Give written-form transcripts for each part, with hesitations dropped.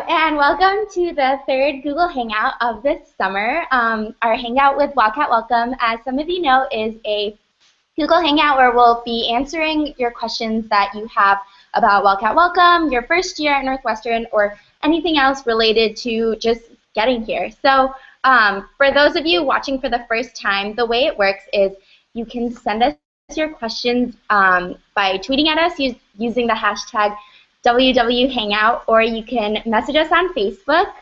And welcome to the third Google Hangout of this summer. Our Hangout with Wildcat Welcome, as some of you know, is a Google Hangout where we'll be answering your questions that you have about Wildcat Welcome, your first year at Northwestern, or anything else related to just getting here. So for those of you watching for the first time, the way it works is you can send us your questions by tweeting at us using the hashtag WWHangout, or you can message us on Facebook,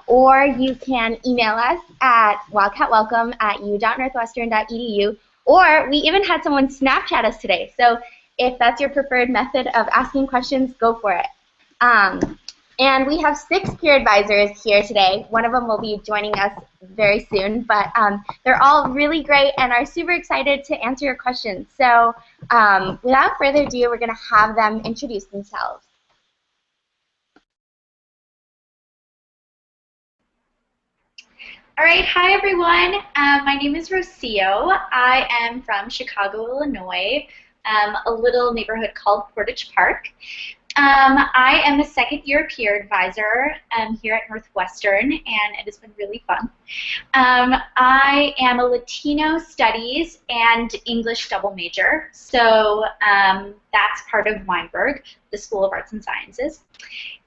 or you can email us at wildcatwelcome@u.northwestern.edu, or we even had someone Snapchat us today. So if that's your preferred method of asking questions, go for it. And we have 6 peer advisors here today. One of them will be joining us very soon, but they're all really great and are super excited to answer your questions. So without further ado, we're going to have them introduce themselves. All right, hi everyone. My name is Rocio. I am from Chicago, Illinois, a little neighborhood called Portage Park. I am a second-year peer advisor here at Northwestern, and it has been really fun. I am a Latino Studies and English double major, so that's part of Weinberg, the School of Arts and Sciences.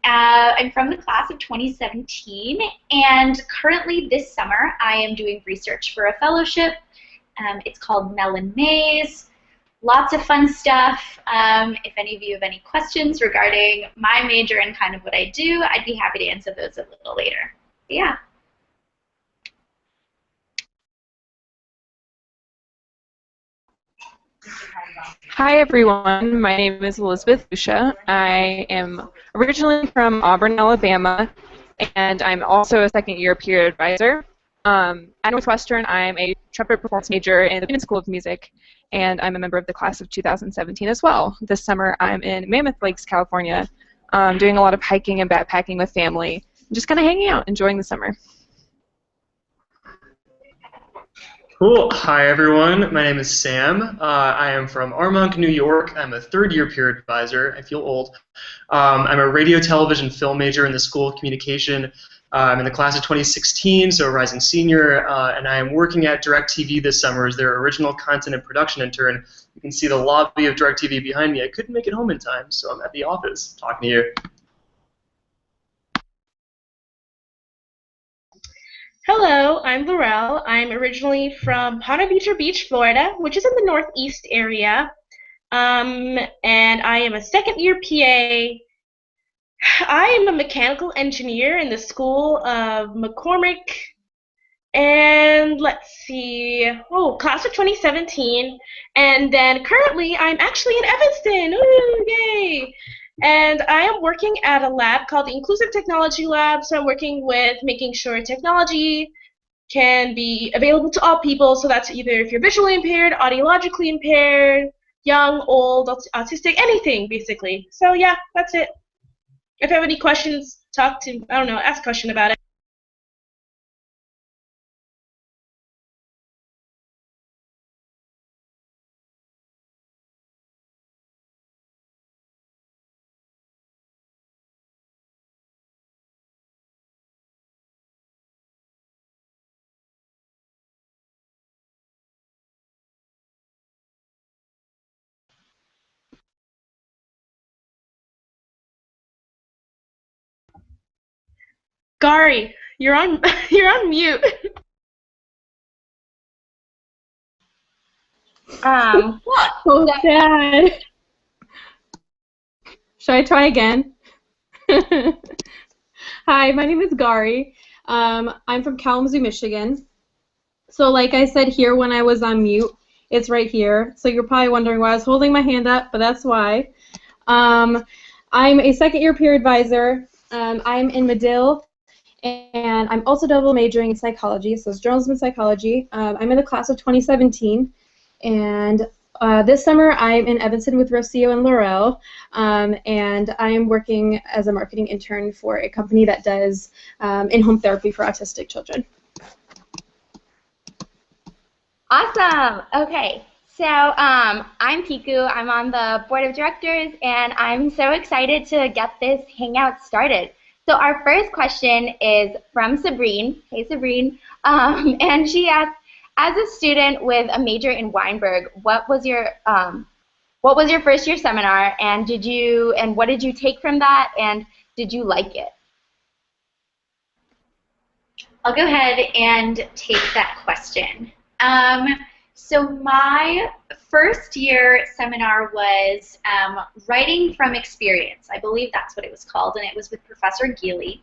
I'm from the class of 2017, and currently this summer I am doing research for a fellowship. It's called Melon Maze. Lots of fun stuff. If any of you have any questions regarding my major and kind of what I do, I'd be happy to answer those a little later. But yeah. Hi everyone, my name is Elizabeth Lucia. I am originally from Auburn, Alabama, and I'm also a second-year peer advisor. At Northwestern, I'm a trumpet performance major in the Women's School of Music, and I'm a member of the class of 2017 as well. This summer, I'm in Mammoth Lakes, California, doing a lot of hiking and backpacking with family, just kind of hanging out, enjoying the summer. Cool. Hi, everyone. My name is Sam. I am from Armonk, New York. I'm a third-year peer advisor. I feel old. I'm a radio, television, film major in the School of Communication. I'm in the class of 2016, so a rising senior, and I am working at DirecTV this summer as their original content and production intern. You can see the lobby of DirecTV behind me. I couldn't make it home in time, so I'm at the office talking to you. Hello, I'm Laurel. I'm originally from Ponte Vedra Beach, Florida, which is in the northeast area, and I am a second-year PA. I am a mechanical engineer in the School of McCormick, and let's see, class of 2017, and then currently I'm actually in Evanston. Ooh, yay! And I am working at a lab called the Inclusive Technology Lab, so I'm working with making sure technology can be available to all people, so that's either if you're visually impaired, audiologically impaired, young, old, autistic, anything, basically. So yeah, that's it. If you have any questions, ask a question about it. Gary, you're on mute. Oh, sad. Should I try again? Hi, my name is Gary. I'm from Kalamazoo, Michigan. So like I said here when I was on mute, it's right here. So you're probably wondering why I was holding my hand up, but that's why. I'm a second-year peer advisor. I'm in Medill, and I'm also double majoring in psychology, so it's journalism and psychology. I'm in the class of 2017, and this summer I'm in Evanston with Rocio and Laurel, and I'm working as a marketing intern for a company that does in-home therapy for autistic children. Awesome. Okay. So I'm Piku. I'm on the board of directors, and I'm so excited to get this hangout started. So our first question is from Sabrine. Hey, Sabrine. And she asked, as a student with a major in Weinberg, what was your first year seminar, and what did you take from that, and did you like it? I'll go ahead and take that question. So my first year seminar was Writing from Experience. I believe that's what it was called, and it was with Professor Geely.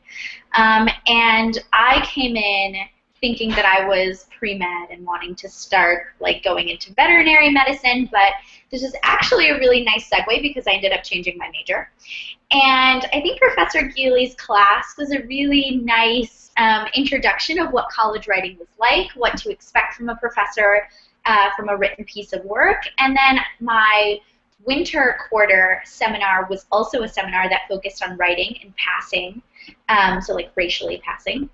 And I came in thinking that I was pre-med and wanting to start like going into veterinary medicine, but this is actually a really nice segue because I ended up changing my major. And I think Professor Geely's class was a really nice introduction of what college writing was like, what to expect from a professor, from a written piece of work. And then my winter quarter seminar was also a seminar that focused on writing and passing, so like racially passing.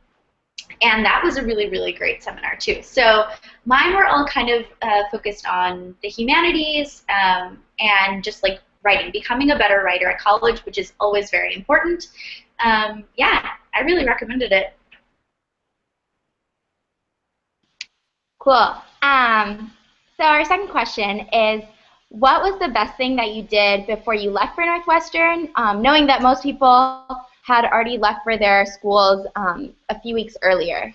And that was a really, really great seminar too. So mine were all kind of focused on the humanities and just like writing, becoming a better writer at college, which is always very important. Yeah, I really recommended it. Cool. So our second question is, what was the best thing that you did before you left for Northwestern, knowing that most people had already left for their schools a few weeks earlier?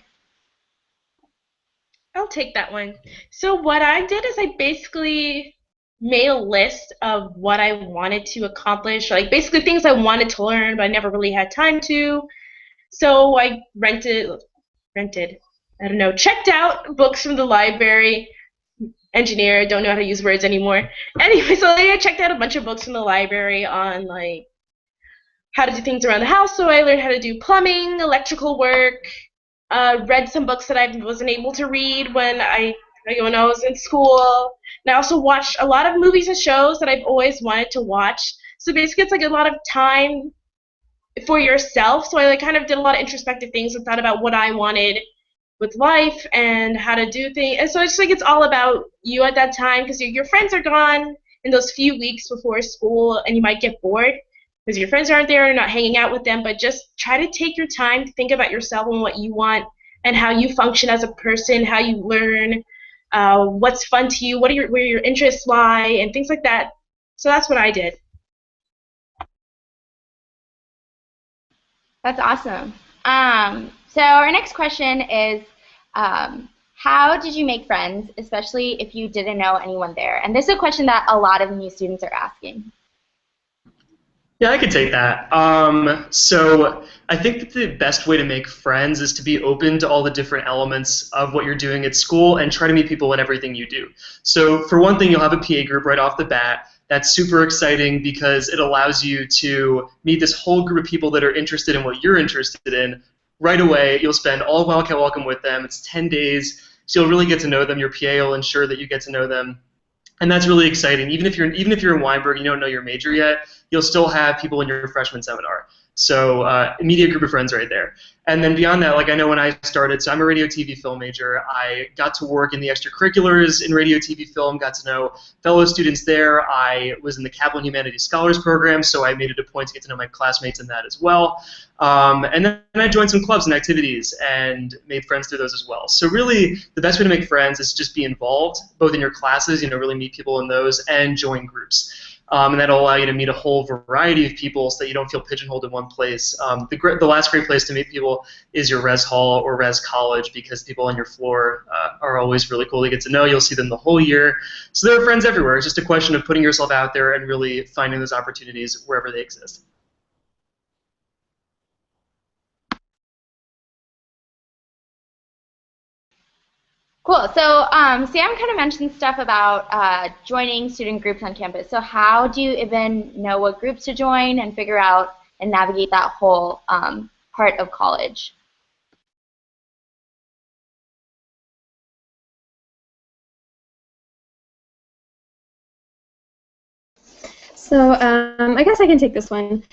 I'll take that one. So what I did is I basically made a list of what I wanted to accomplish, like basically things I wanted to learn but I never really had time to. So I checked out books from the library. Engineer, don't know how to use words anymore. Anyway, so I checked out a bunch of books from the library on like how to do things around the house. So I learned how to do plumbing, electrical work, read some books that I wasn't able to read when I was in school. And I also watched a lot of movies and shows that I've always wanted to watch. So basically it's like a lot of time for yourself. So I like kind of did a lot of introspective things and thought about what I wanted with life and how to do things. And so it's like it's all about you at that time because your friends are gone in those few weeks before school and you might get bored because your friends aren't there, you're not hanging out with them, but just try to take your time to think about yourself and what you want and how you function as a person, how you learn, what's fun to you, where your interests lie, and things like that. So that's what I did. That's awesome. So our next question is, how did you make friends, especially if you didn't know anyone there? And this is a question that a lot of new students are asking. Yeah, I could take that. So I think that the best way to make friends is to be open to all the different elements of what you're doing at school and try to meet people in everything you do. So for one thing, you'll have a PA group right off the bat. That's super exciting because it allows you to meet this whole group of people that are interested in what you're interested in. Right away, you'll spend all of Wildcat Welcome with them. It's 10 days, so you'll really get to know them. Your PA will ensure that you get to know them. And that's really exciting. Even if you're in Weinberg and you don't know your major yet, you'll still have people in your freshman seminar. So immediate group of friends right there. And then beyond that, like I know when I started, so I'm a radio, TV, film major. I got to work in the extracurriculars in radio, TV, film, got to know fellow students there. I was in the Kaplan Humanities Scholars Program, so I made it a point to get to know my classmates in that as well. And then I joined some clubs and activities and made friends through those as well. So really, the best way to make friends is just be involved, both in your classes, really meet people in those, and join groups. And that'll allow you to meet a whole variety of people so that you don't feel pigeonholed in one place. The last great place to meet people is your res hall or res college because people on your floor are always really cool to get to know. You'll see them the whole year. So there are friends everywhere. It's just a question of putting yourself out there and really finding those opportunities wherever they exist. Cool. So Sam kind of mentioned stuff about joining student groups on campus. So how do you even know what groups to join and figure out and navigate that whole part of college? So I guess I can take this one.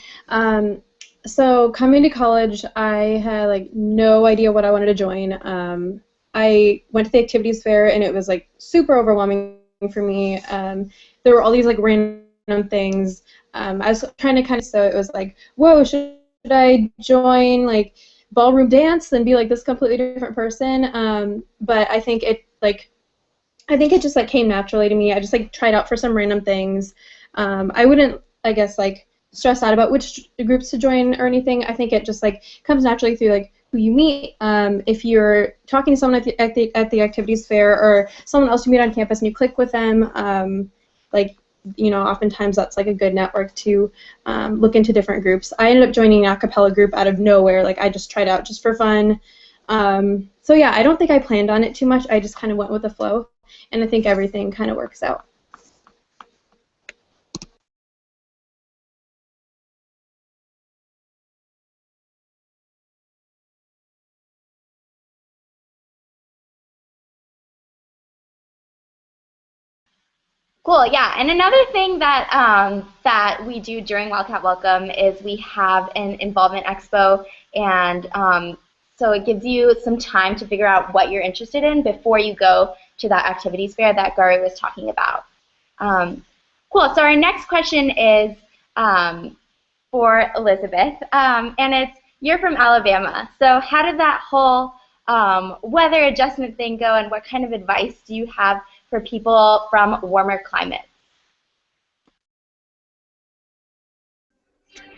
So coming to college, I had like no idea what I wanted to join. I went to the activities fair and it was like super overwhelming for me. There were all these like random things. I was trying to kind of, so it was like, whoa, should should I join like ballroom dance and be like this completely different person? But I think it just like came naturally to me. I just like tried out for some random things. I wouldn't, I guess, like stress out about which groups to join or anything. I think it just like comes naturally through like who you meet. If you're talking to someone at the activities fair or someone else you meet on campus and you click with them, oftentimes that's like a good network to look into different groups. I ended up joining an a cappella group out of nowhere. Like I just tried out just for fun. So yeah, I don't think I planned on it too much. I just kind of went with the flow, and I think everything kind of works out. Cool, yeah. And another thing that we do during Wildcat Welcome is we have an involvement expo, and so it gives you some time to figure out what you're interested in before you go to that activities fair that Gary was talking about. Cool. So our next question is for Elizabeth, and it's, you're from Alabama. So how did that whole weather adjustment thing go, and what kind of advice do you have for people from warmer climates?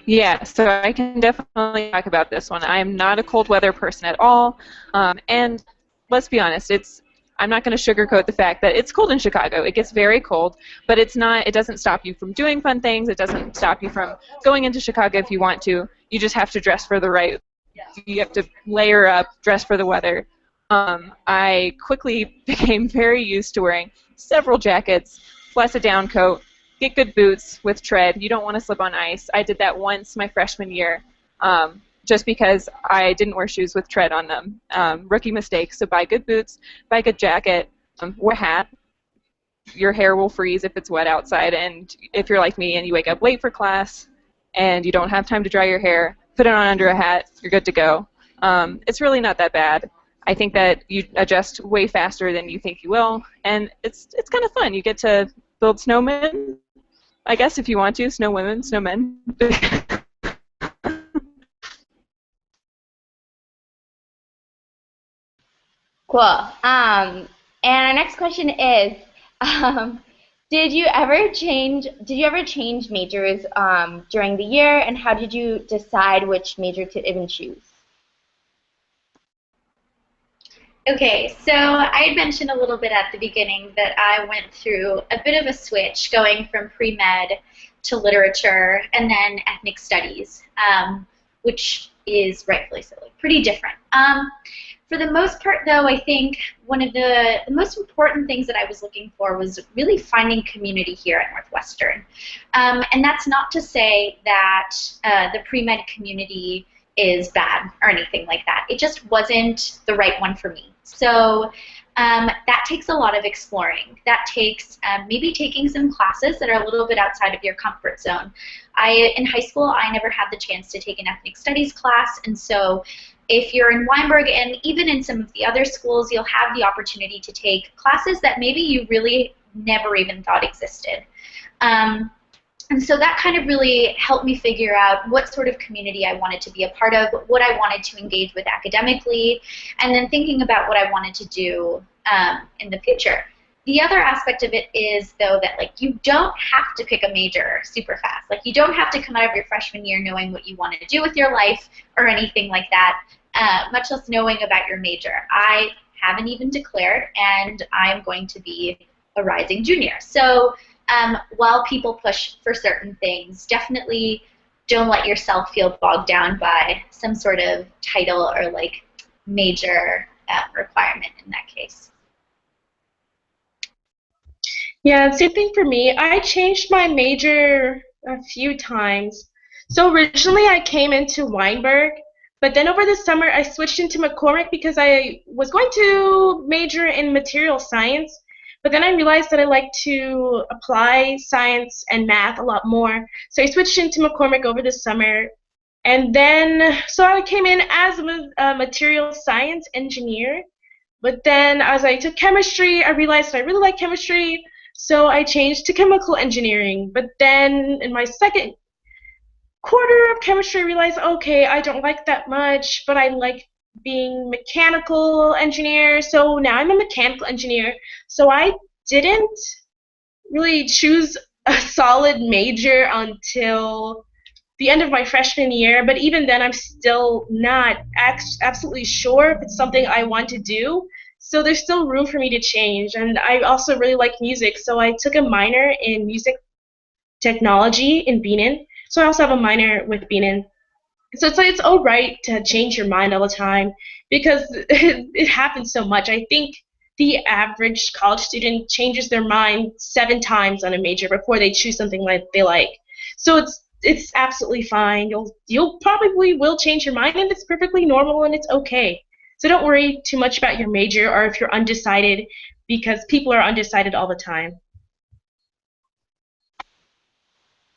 Yeah, so I can definitely talk about this one. I'm not a cold weather person at all, and let's be honest, I'm not going to sugarcoat the fact that it's cold in Chicago. It gets very cold, but it doesn't stop you from doing fun things. It doesn't stop you from going into Chicago if you want to. You just have to dress for the right. You have to layer up, dress for the weather. I quickly became very used to wearing several jackets, plus a down coat, get good boots with tread. You don't want to slip on ice. I did that once my freshman year, just because I didn't wear shoes with tread on them. Rookie mistake. So buy good boots, buy a good jacket, wear a hat. Your hair will freeze if it's wet outside, and if you're like me and you wake up late for class and you don't have time to dry your hair, put it on under a hat, you're good to go. It's really not that bad. I think that you adjust way faster than you think you will, and it's kind of fun. You get to build snowmen, I guess, if you want to, snow women, snowmen. Cool. And our next question is, did you ever change majors during the year, and how did you decide which major to even choose? Okay, so I had mentioned a little bit at the beginning that I went through a bit of a switch going from pre-med to literature and then ethnic studies, which is rightfully so, like, pretty different. For the most part, though, I think one of the most important things that I was looking for was really finding community here at Northwestern. And that's not to say that the pre-med community is bad or anything like that. It just wasn't the right one for me. So that takes a lot of exploring. That takes maybe taking some classes that are a little bit outside of your comfort zone. In high school, I never had the chance to take an ethnic studies class, and so if you're in Weinberg and even in some of the other schools, you'll have the opportunity to take classes that maybe you really never even thought existed. And so that kind of really helped me figure out what sort of community I wanted to be a part of, what I wanted to engage with academically, and then thinking about what I wanted to do in the future. The other aspect of it is, though, that like you don't have to pick a major super fast. Like you don't have to come out of your freshman year knowing what you want to do with your life or anything like that, much less knowing about your major. I haven't even declared, and I'm going to be a rising junior. So while people push for certain things, definitely don't let yourself feel bogged down by some sort of title or like major requirement in that case. Yeah, same thing for me. I changed my major a few times. So originally I came into Weinberg, but then over the summer I switched into McCormick because I was going to major in material science, but then I realized that I like to apply science and math a lot more. So I switched into McCormick over the summer. And then, so I came in as a material science engineer, but then as I took chemistry, I realized that I really like chemistry, so I changed to chemical engineering. But then in my second quarter of chemistry, I realized, okay, I don't like that much, but I like being mechanical engineer, so now I'm a mechanical engineer. So I didn't really choose a solid major until the end of my freshman year, but even then I'm still not absolutely sure if it's something I want to do. So there's still room for me to change. And I also really like music, so I took a minor in music technology in Benin. So I also have a minor with Benin. So it's like it's all right to change your mind all the time because it happens so much. I think the average college student changes their mind 7 times on a major before they choose something like they like. So it's absolutely fine. You'll probably will change your mind, and it's perfectly normal and it's okay. So don't worry too much about your major or if you're undecided, because people are undecided all the time.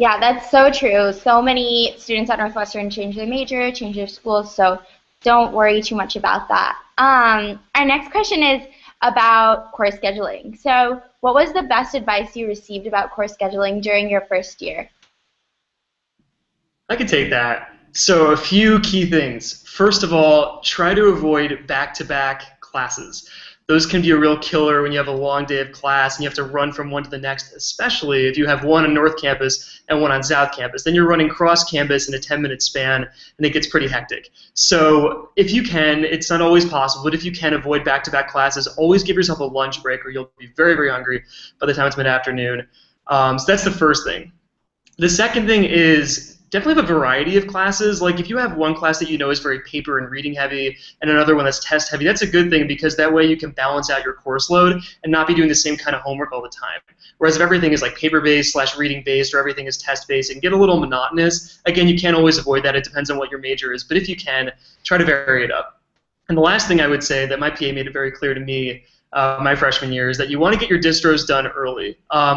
Yeah, that's so true. So many students at Northwestern change their major, change their schools, so don't worry too much about that. Our next question is about course scheduling. So what was the best advice you received about course scheduling during your first year? I could take that. So a few key things. First of all, try to avoid back-to-back classes. Those can be a real killer when you have a long day of class and you have to run from one to the next, especially if you have one on North Campus and one on South Campus. Then you're running cross-campus in a 10-minute span, and it gets pretty hectic. So if you can, it's not always possible, but if you can avoid back-to-back classes, always give yourself a lunch break or you'll be very, very hungry by the time it's mid-afternoon. So that's the first thing. The second thing is definitely have a variety of classes. Like if you have one class that you know is very paper and reading heavy and another one that's test heavy, that's a good thing because that way you can balance out your course load and not be doing the same kind of homework all the time. Whereas if everything is like paper-based / reading-based or everything is test-based, it can get a little monotonous. Again, you can't always avoid that. It depends on what your major is. But if you can, try to vary it up. And the last thing I would say that my PA made it very clear to me my freshman year is that you want to get your distros done early.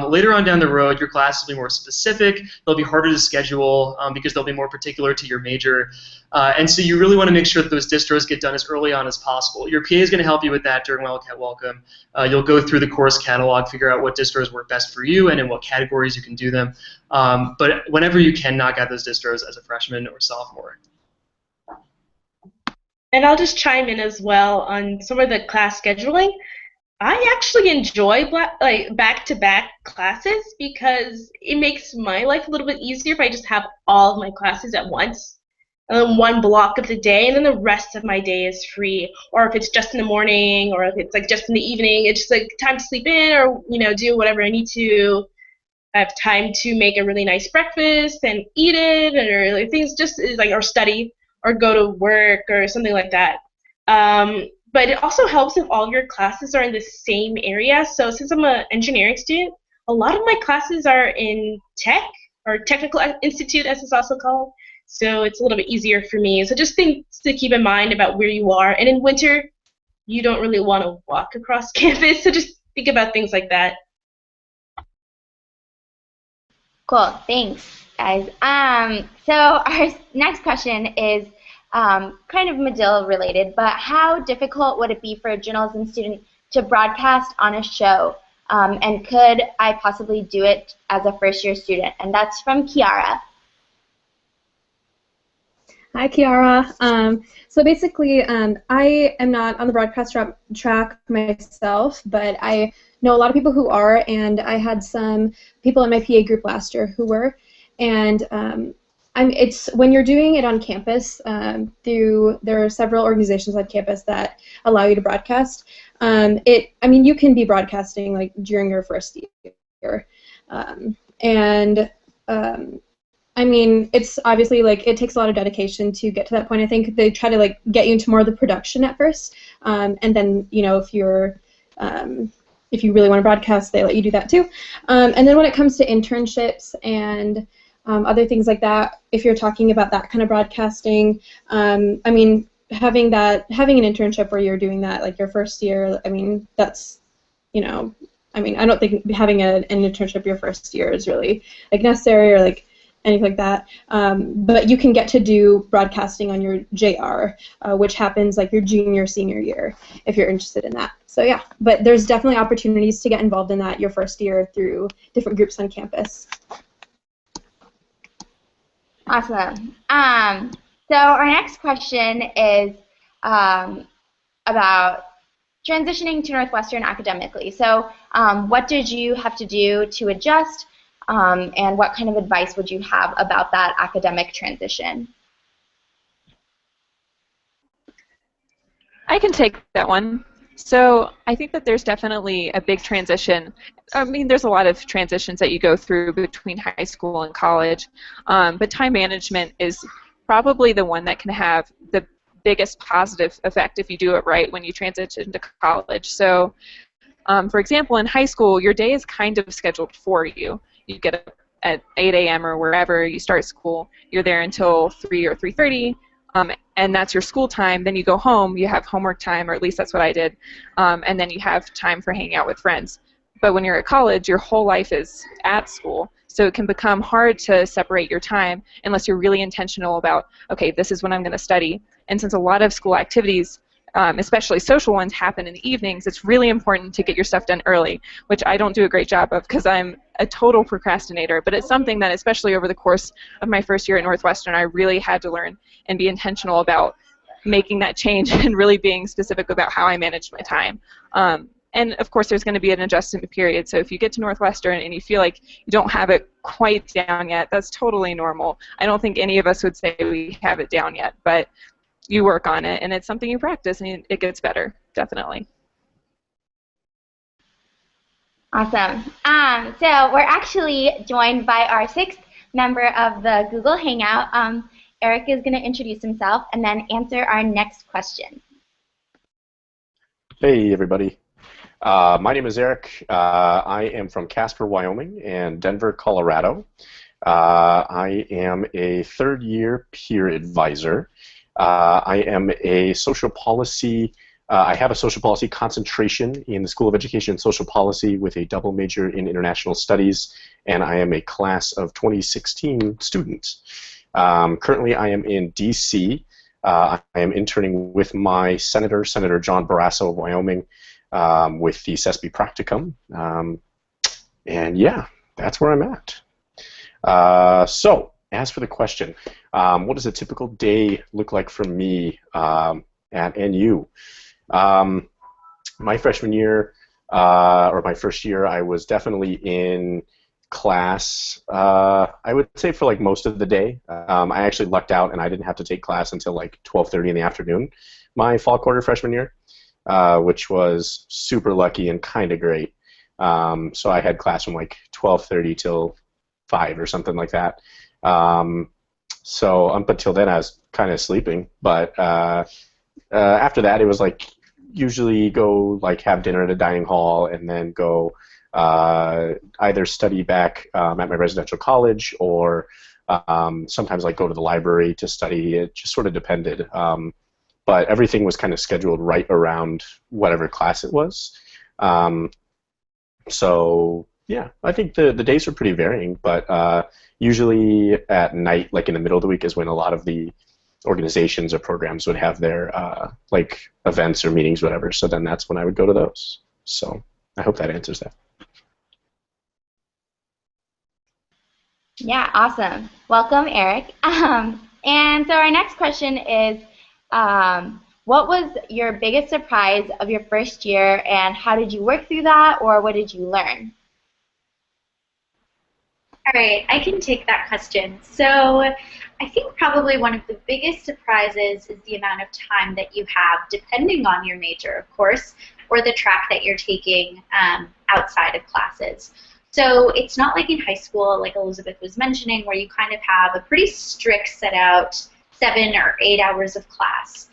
Later on down the road, your classes will be more specific. They'll be harder to schedule because they'll be more particular to your major. And so you really want to make sure that those distros get done as early on as possible. Your PA is going to help you with that during Wildcat Welcome. You'll go through the course catalog, figure out what distros work best for you and in what categories you can do them. But whenever you can, knock out those distros as a freshman or sophomore. And I'll just chime in as well on some of the class scheduling. I actually enjoy back-to-back classes because it makes my life a little bit easier if I just have all of my classes at once, and then one block of the day, and then the rest of my day is free. Or if it's just in the morning, or if it's like just in the evening, it's just like time to sleep in, or do whatever I need to. I have time to make a really nice breakfast and eat it, or like, things just like or study or go to work or something like that. But it also helps if all your classes are in the same area. So since I'm an engineering student, a lot of my classes are in tech, or technical institute as it's also called. So it's a little bit easier for me. So just things to keep in mind about where you are. And in winter, you don't really want to walk across campus. So just think about things like that. Cool, thanks, guys. So our next question is kind of Medill related, but how difficult would it be for a journalism student to broadcast on a show? And could I possibly do it as a first-year student? And that's from Kiara. Hi, Kiara. So basically, I am not on the broadcast track myself, but I know a lot of people who are, and I had some people in my PA group last year who were, and it's when you're doing it on campus. There are several organizations on campus that allow you to broadcast. You can be broadcasting like during your first year, it's obviously like it takes a lot of dedication to get to that point. I think they try to like get you into more of the production at first, and then if you really want to broadcast, they let you do that too. And then when it comes to internships and other things like that, if you're talking about that kind of broadcasting, having an internship where you're doing that like your first year, that's, I don't think having an internship your first year is really like necessary or like anything like that. But you can get to do broadcasting on your JR, which happens like your junior, senior year, if you're interested in that. So yeah, but there's definitely opportunities to get involved in that your first year through different groups on campus. Awesome. So our next question is about transitioning to Northwestern academically. So what did you have to do to adjust, and what kind of advice would you have about that academic transition? I can take that one. So I think that there's definitely a big transition. I mean, there's a lot of transitions that you go through between high school and college, but time management is probably the one that can have the biggest positive effect if you do it right when you transition to college. So, for example, in high school, your day is kind of scheduled for you. You get up at 8 a.m. or wherever you start school. You're there until 3 or 3:30. And that's your school time. Then you go home, you have homework time, or at least that's what I did, and then you have time for hanging out with friends. But when you're at college, your whole life is at school, so it can become hard to separate your time unless you're really intentional about, okay, this is when I'm going to study. And since a lot of school activities, especially social ones, happen in the evenings, it's really important to get your stuff done early, which I don't do a great job of because I'm a total procrastinator, but it's something that, especially over the course of my first year at Northwestern, I really had to learn and be intentional about making that change and really being specific about how I manage my time. And of course, there's going to be an adjustment period, so if you get to Northwestern and you feel like you don't have it quite down yet, that's totally normal. I don't think any of us would say we have it down yet, but you work on it, and it's something you practice, and it gets better, definitely. Awesome. So we're actually joined by our sixth member of the Google Hangout. Eric is going to introduce himself and then answer our next question. Hey, everybody. My name is Eric. I am from Casper, Wyoming, and Denver, Colorado. I am a third-year peer advisor. I am a social policy. I have a social policy concentration in the School of Education and Social Policy with a double major in international studies, and I am a class of 2016 student. Currently, I am in D.C. I am interning with my senator, Senator John Barrasso of Wyoming, with the CESP Practicum. And yeah, that's where I'm at. So, as for the question, what does a typical day look like for me at NU? My freshman year, or my first year, I was definitely in class, I would say for like most of the day. I actually lucked out and I didn't have to take class until like 12:30 in the afternoon my fall quarter freshman year, which was super lucky and kind of great. So I had class from like 12:30 till 5 or something like that. So up until then I was kind of sleeping, but after that it was like usually go like have dinner at a dining hall and then go either study back at my residential college or sometimes like go to the library to study. It just sort of depended. But everything was kind of scheduled right around whatever class it was. So yeah, I think the days are pretty varying, but usually at night, like in the middle of the week, is when a lot of the organizations or programs would have their like events or meetings, whatever. So then that's when I would go to those. So I hope that answers that. Yeah, awesome. Welcome, Eric. And so our next question is, what was your biggest surprise of your first year, and how did you work through that, or what did you learn? All right, I can take that question. So I think probably one of the biggest surprises is the amount of time that you have, depending on your major, of course, or the track that you're taking outside of classes. So it's not like in high school, like Elizabeth was mentioning, where you kind of have a pretty strict set out 7 or 8 hours of class.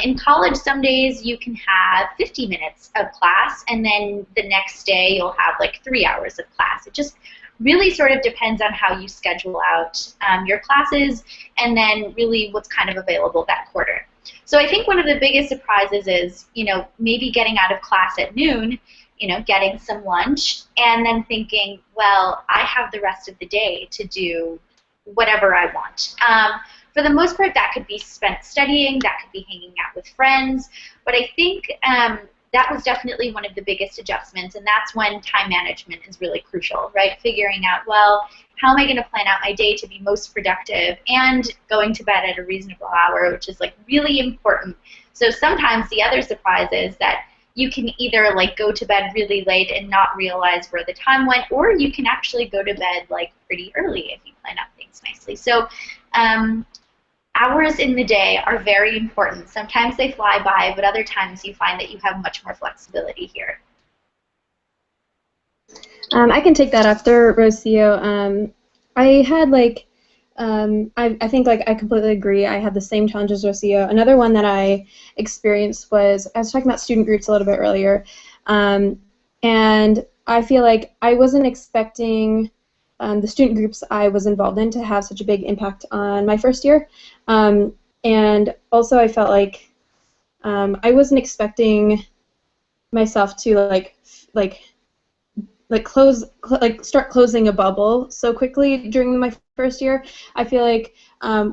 In college, some days you can have 50 minutes of class, and then the next day you'll have like 3 hours of class. It just really sort of depends on how you schedule out your classes and then really what's kind of available that quarter. So I think one of the biggest surprises is, you know, maybe getting out of class at noon, you know, getting some lunch, and then thinking, well, I have the rest of the day to do whatever I want. For the most part, that could be spent studying, that could be hanging out with friends, but I think that was definitely one of the biggest adjustments, and that's when time management is really crucial, right? Figuring out, well, how am I going to plan out my day to be most productive and going to bed at a reasonable hour, which is like really important. So sometimes the other surprise is that you can either like go to bed really late and not realize where the time went, or you can actually go to bed like pretty early if you plan out things nicely. So hours in the day are very important. Sometimes they fly by, but other times you find that you have much more flexibility here. I can take that after Rocio. I had like, I think like I completely agree. I had the same challenge as Rocio. Another one that I experienced was, I was talking about student groups a little bit earlier, and I feel like I wasn't expecting the student groups I was involved in to have such a big impact on my first year. And also I felt like I wasn't expecting myself to start closing a bubble so quickly during my first year. I feel like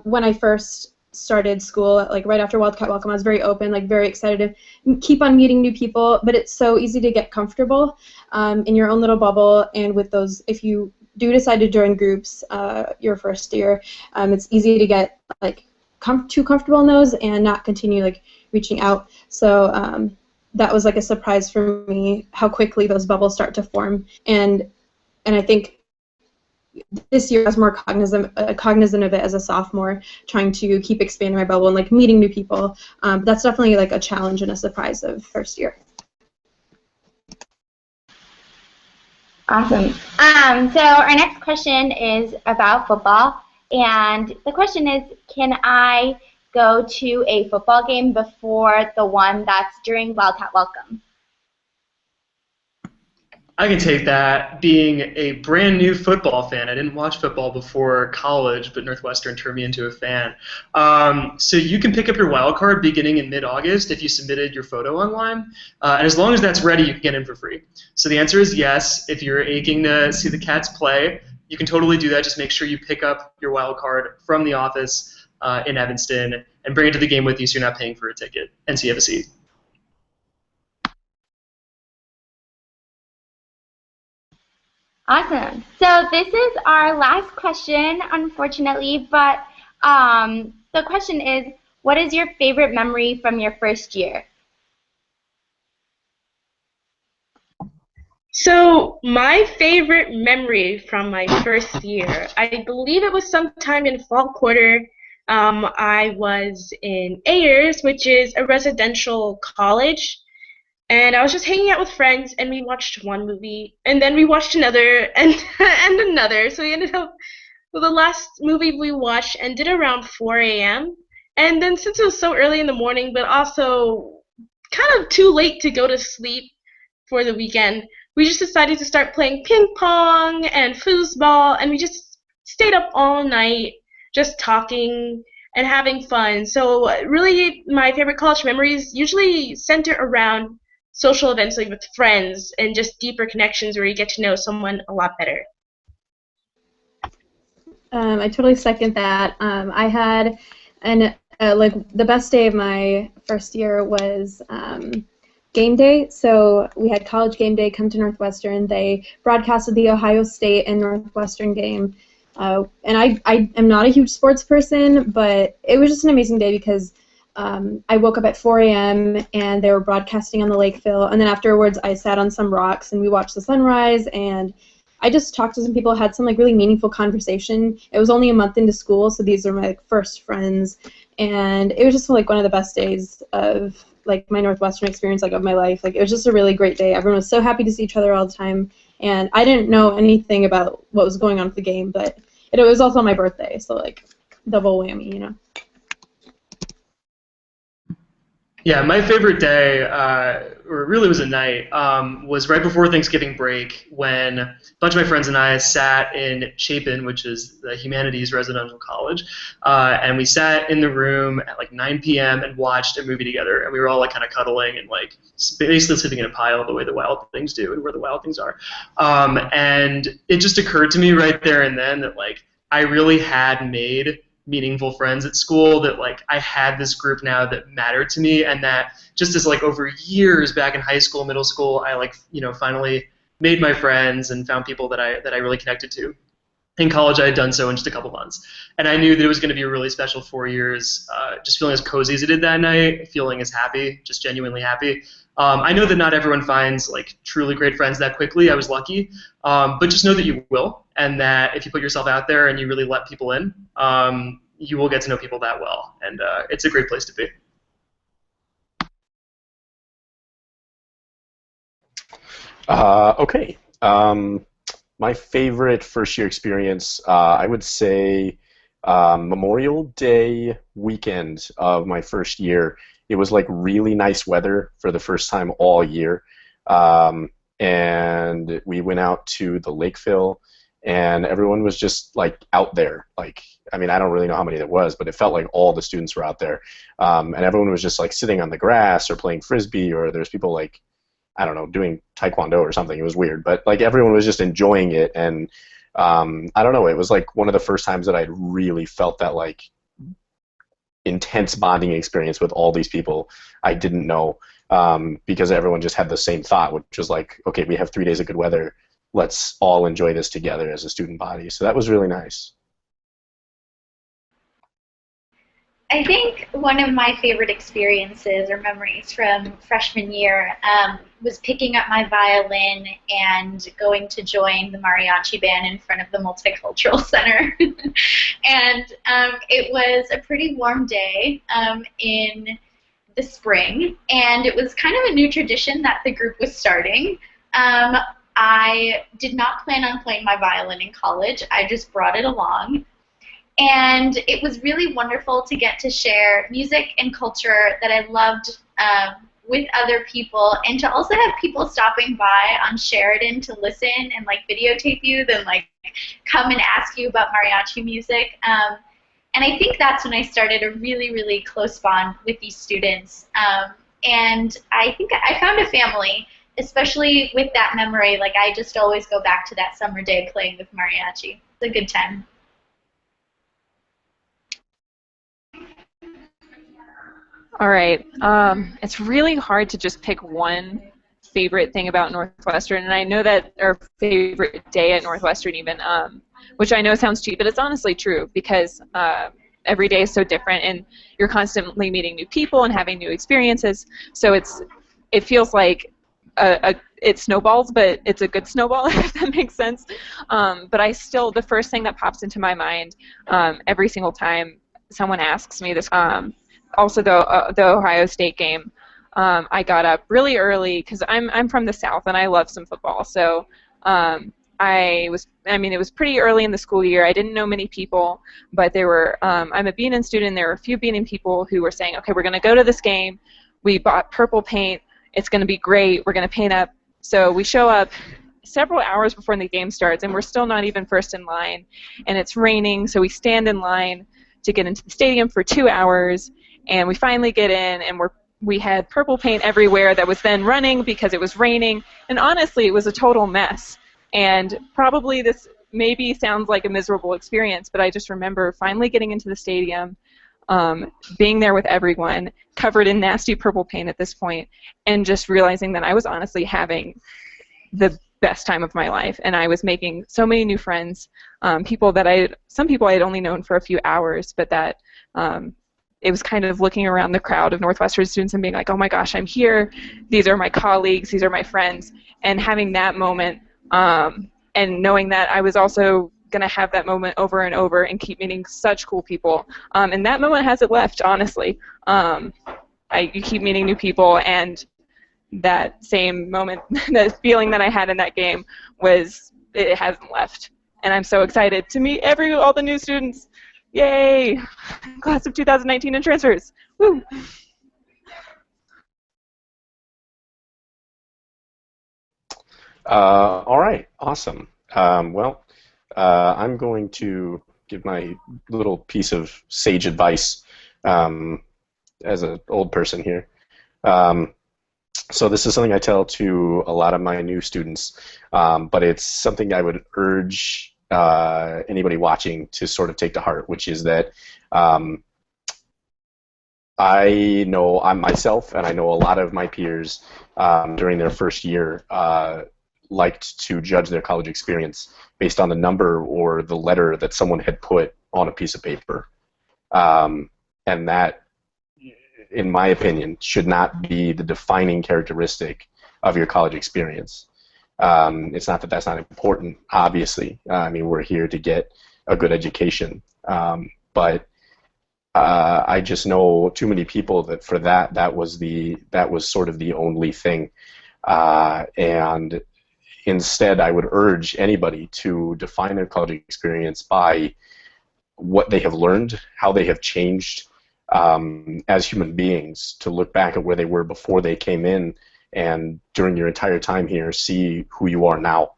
when I first started school, like right after Wildcat Welcome, I was very open, like very excited to keep on meeting new people, but it's so easy to get comfortable in your own little bubble, and with those, if you do decide to join groups your first year, it's easy to get like too comfortable in those and not continue like reaching out. So that was like a surprise for me, how quickly those bubbles start to form, and I think this year I was more cognizant of it as a sophomore, trying to keep expanding my bubble and like meeting new people. That's definitely like a challenge and a surprise of first year. Awesome. So our next question is about football, and the question is, can I go to a football game before the one that's during Wildcat Welcome? I can take that. Being a brand new football fan, I didn't watch football before college, but Northwestern turned me into a fan. So you can pick up your wild card beginning in mid-August if you submitted your photo online, and as long as that's ready, you can get in for free. So the answer is yes. If you're aching to see the Cats play, you can totally do that. Just make sure you pick up your wild card from the office in Evanston and bring it to the game with you so you're not paying for a ticket, and so you have a seat. Awesome. So this is our last question, unfortunately, but the question is, what is your favorite memory from your first year? So my favorite memory from my first year, I believe it was sometime in fall quarter. I was in Ayers, which is a residential college, and I was just hanging out with friends, and we watched one movie, and then we watched another, and and another. So we ended up, well, the last movie we watched ended around 4 a.m. And then since it was so early in the morning, but also kind of too late to go to sleep for the weekend, we just decided to start playing ping pong and foosball, and we just stayed up all night just talking and having fun. So really my favorite college memories usually center around social events like with friends and just deeper connections where you get to know someone a lot better. I totally second that. I had like the best day of my first year was game day. So we had college game day come to Northwestern. They broadcasted the Ohio State and Northwestern game. And I am not a huge sports person, but it was just an amazing day because I woke up at 4 a.m. and they were broadcasting on the Lakeville. And then afterwards I sat on some rocks and we watched the sunrise, and I just talked to some people, had some like really meaningful conversation. It was only a month into school, so these are my like, first friends, and it was just like one of the best days of like my Northwestern experience, like of my life. Like it was just a really great day. Everyone was so happy to see each other all the time, and I didn't know anything about what was going on with the game, but it was also my birthday, so like double whammy, you know. Yeah, my favorite day, or really was a night, was right before Thanksgiving break when a bunch of my friends and I sat in Chapin, which is the humanities residential college, and we sat in the room at like 9 p.m. and watched a movie together, and we were all like kind of cuddling and like basically sitting in a pile the way the wild things do and where the wild things are. And it just occurred to me right there and then that like I really had made meaningful friends at school, that like I had this group now that mattered to me, and that just as like over years back in high school, middle school, I like, you know, finally made my friends and found people that I really connected to. In college, I had done so in just a couple months, and I knew that it was going to be a really special 4 years. Just feeling as cozy as it did that night, feeling as happy, just genuinely happy. I know that not everyone finds like truly great friends that quickly. I was lucky, but just know that you will, and that if you put yourself out there and you really let people in, you will get to know people that well, and it's a great place to be. Okay. My favorite first year experience, I would say Memorial Day weekend of my first year. It was like really nice weather for the first time all year. And we went out to the Lakeville, and everyone was just like out there. Like, I mean, I don't really know how many there was, but it felt like all the students were out there. And everyone was just like sitting on the grass or playing frisbee, or there's people like, I don't know, doing taekwondo or something. It was weird, but like everyone was just enjoying it, and I don't know. It was like one of the first times that I'd really felt that like intense bonding experience with all these people I didn't know, because everyone just had the same thought, which was like, okay, we have 3 days of good weather. Let's all enjoy this together as a student body. So that was really nice. I think one of my favorite experiences or memories from freshman year was picking up my violin and going to join the mariachi band in front of the Multicultural Center. And it was a pretty warm day in the spring, and it was kind of a new tradition that the group was starting. I did not plan on playing my violin in college. I just brought it along. And it was really wonderful to get to share music and culture that I loved with other people, and to also have people stopping by on Sheridan to listen and like videotape you, then like come and ask you about mariachi music. And I think that's when I started a really, really close bond with these students. And I think I found a family, especially with that memory. Like, I just always go back to that summer day playing with mariachi. It's a good time. All right. It's really hard to just pick one favorite thing about Northwestern, and I know that our favorite day at Northwestern even, which I know sounds cheap, but it's honestly true, because every day is so different, and you're constantly meeting new people and having new experiences. So it feels like it snowballs, but it's a good snowball, if that makes sense. But the first thing that pops into my mind every single time someone asks me this, also the Ohio State game, I got up really early because I'm from the South and I love some football. So it was pretty early in the school year. I didn't know many people, but I'm a B&N student. There were a few B&N people who were saying, okay, we're going to go to this game. We bought purple paint. It's going to be great. We're going to paint up. So we show up several hours before the game starts, and we're still not even first in line. And it's raining, so we stand in line to get into the stadium for 2 hours. And we finally get in, and we had purple paint everywhere that was then running because it was raining. And honestly, it was a total mess. And probably this maybe sounds like a miserable experience, but I just remember finally getting into the stadium, being there with everyone, covered in nasty purple paint at this point, and just realizing that I was honestly having the best time of my life. And I was making so many new friends, some people I had only known for a few hours, but that it was kind of looking around the crowd of Northwestern students and being like, oh my gosh, I'm here. These are my colleagues. These are my friends. And having that moment, and knowing that I was also going to have that moment over and over and keep meeting such cool people. And that moment hasn't left, honestly. You keep meeting new people, and that same moment, that feeling that I had in that game, it hasn't left. And I'm so excited to meet all the new students. Yay! Class of 2019 and transfers. Woo! All right, awesome. I'm going to give my little piece of sage advice as an old person here. So this is something I tell to a lot of my new students, but it's something I would urge anybody watching to sort of take to heart, which is that I know myself, and I know a lot of my peers during their first year liked to judge their college experience based on the number or the letter that someone had put on a piece of paper. And that, in my opinion, should not be the defining characteristic of your college experience. It's not that that's not important, obviously. I mean, we're here to get a good education. But I just know too many people that for that was sort of the only thing. And instead, I would urge anybody to define their college experience by what they have learned, how they have changed as human beings, to look back at where they were before they came in, and during your entire time here, see who you are now.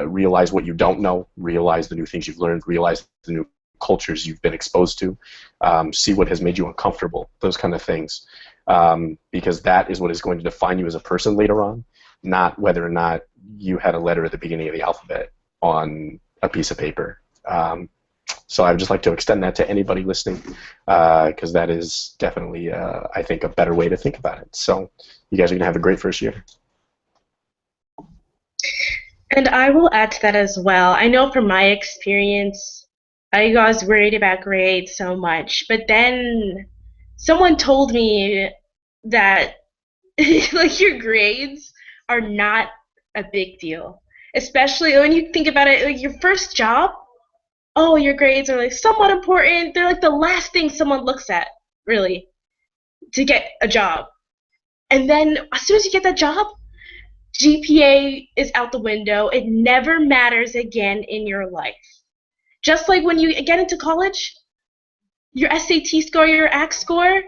Realize what you don't know, realize the new things you've learned, realize the new cultures you've been exposed to, see what has made you uncomfortable, those kind of things. Because that is what is going to define you as a person later on, not whether or not you had a letter at the beginning of the alphabet on a piece of paper. So I would just like to extend that to anybody listening, because that is definitely, I think, a better way to think about it. So you guys are going to have a great first year. And I will add to that as well. I know from my experience, I was worried about grades so much, but then someone told me that like your grades are not a big deal, especially when you think about it. Like your first job, oh, your grades are like somewhat important. They're like the last thing someone looks at, really, to get a job. And then as soon as you get that job, GPA is out the window. It never matters again in your life. Just like when you get into college, your SAT score, your ACT score,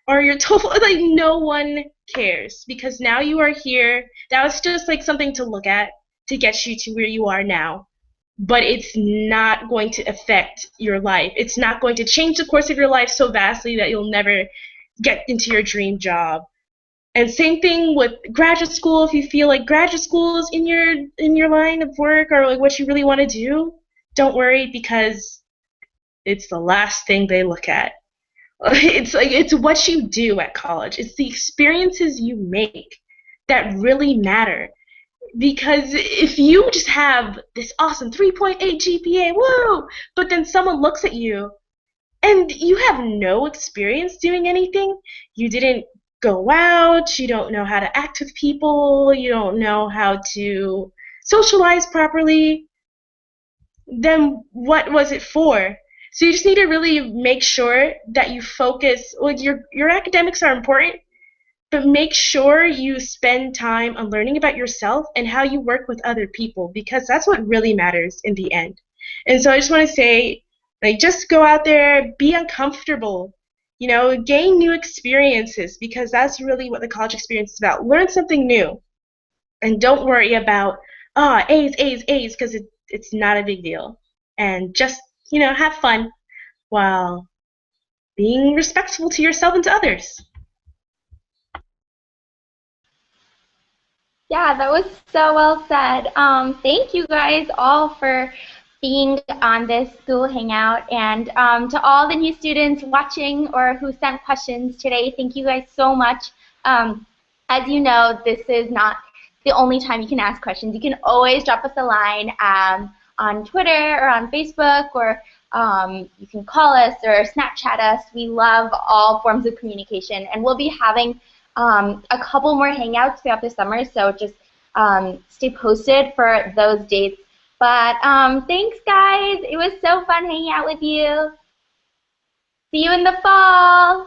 or your TOEFL, like no one cares, because now you are here. That was just like something to look at to get you to where you are now. But it's not going to affect your life. It's not going to change the course of your life so vastly that you'll never get into your dream job. And same thing with graduate school. If you feel like graduate school is in your line of work, or like what you really want to do, don't worry, because it's the last thing they look at. It's what you do at college. It's the experiences you make that really matter. Because if you just have this awesome 3.8 GPA, whoa, but then someone looks at you and you have no experience doing anything, you didn't go out, you don't know how to act with people, you don't know how to socialize properly, then what was it for? So you just need to really make sure that you focus. Well, your academics are important, but make sure you spend time on learning about yourself and how you work with other people, because that's what really matters in the end. And so I just want to say, like, just go out there, be uncomfortable, gain new experiences, because that's really what the college experience is about. Learn something new, and don't worry about A's, because it's not a big deal. And just, have fun while being respectful to yourself and to others. Yeah, that was so well said. Thank you guys all for being on this school hangout, and to all the new students watching or who sent questions today, thank you guys so much. As you know, this is not the only time you can ask questions. You can always drop us a line on Twitter or on Facebook, or you can call us or Snapchat us. We love all forms of communication, and we'll be having a couple more hangouts throughout the summer, so just stay posted for those dates. But thanks, guys. It was so fun hanging out with you. See you in the fall.